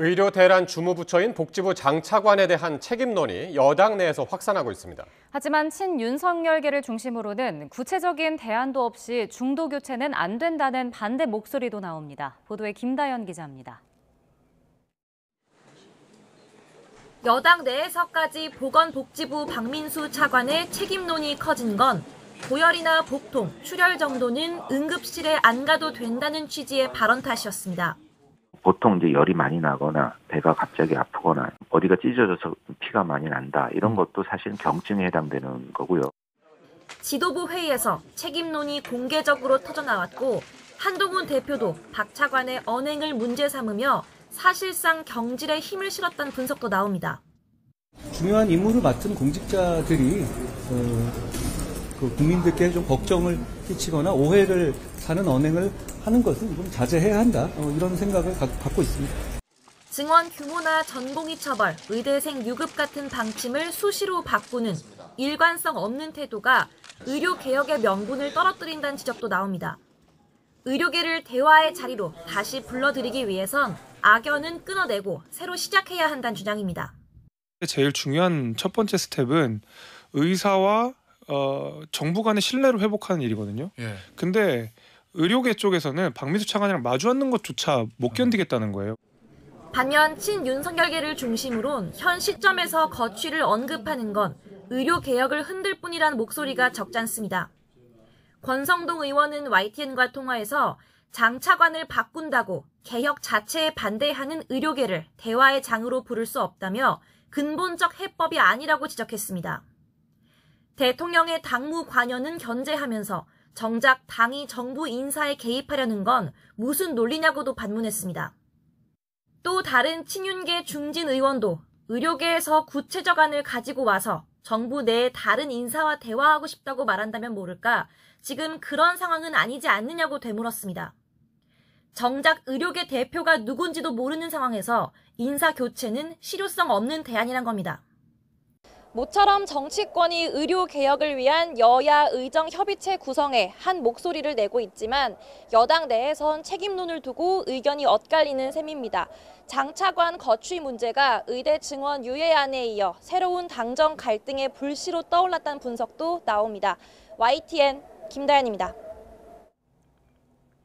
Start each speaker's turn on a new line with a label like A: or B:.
A: 의료 대란 주무부처인 복지부 장차관에 대한 책임론이 여당 내에서 확산하고 있습니다.
B: 하지만 친윤석열계를 중심으로는 구체적인 대안도 없이 중도 교체는 안 된다는 반대 목소리도 나옵니다. 보도에 김다연 기자입니다.
C: 여당 내에서까지 보건복지부 박민수 차관의 책임론이 커진 건 고열이나 복통, 출혈 정도는 응급실에 안 가도 된다는 취지의 발언 탓이었습니다.
D: 보통 이제 열이 많이 나거나 배가 갑자기 아프거나 어디가 찢어져서 피가 많이 난다 이런 것도 사실 경증에 해당되는 거고요.
C: 지도부 회의에서 책임론이 공개적으로 터져나왔고 한동훈 대표도 박 차관의 언행을 문제 삼으며 사실상 경질에 힘을 실었다는 분석도 나옵니다.
E: 중요한 임무를 맡은 공직자들이 국민들께 좀 걱정을 끼치거나 오해를 사는 언행을 하는 것은 좀 자제해야 한다. 이런 생각을 갖고 있습니다.
C: 증원 규모나 전공의 처벌, 의대생 유급 같은 방침을 수시로 바꾸는 일관성 없는 태도가 의료개혁의 명분을 떨어뜨린다는 지적도 나옵니다. 의료계를 대화의 자리로 다시 불러들이기 위해선 악연은 끊어내고 새로 시작해야 한다는 주장입니다.
F: 제일 중요한 첫 번째 스텝은 의사와 정부 간의 신뢰를 회복하는 일이거든요. 근데 의료계 쪽에서는 박민수 차관이랑 마주 앉는 것조차 못 견디겠다는 거예요.
C: 반면 친윤석열계를 중심으론 현 시점에서 거취를 언급하는 건 의료개혁을 흔들 뿐이라는 목소리가 적지 않습니다. 권성동 의원은 YTN과 통화에서 장 차관을 바꾼다고 개혁 자체에 반대하는 의료계를 대화의 장으로 부를 수 없다며 근본적 해법이 아니라고 지적했습니다. 대통령의 당무 관여는 견제하면서 정작 당이 정부 인사에 개입하려는 건 무슨 논리냐고도 반문했습니다. 또 다른 친윤계 중진 의원도 의료계에서 구체적 안을 가지고 와서 정부 내의 다른 인사와 대화하고 싶다고 말한다면 모를까 지금 그런 상황은 아니지 않느냐고 되물었습니다. 정작 의료계 대표가 누군지도 모르는 상황에서 인사 교체는 실효성 없는 대안이란 겁니다. 모처럼 정치권이 의료개혁을 위한 여야 의정협의체 구성에 한 목소리를 내고 있지만 여당 내에선 책임론을 두고 의견이 엇갈리는 셈입니다. 장 차관 거취 문제가 의대 증원 유예안에 이어 새로운 당정 갈등의 불씨로 떠올랐다는 분석도 나옵니다. YTN 김다연입니다.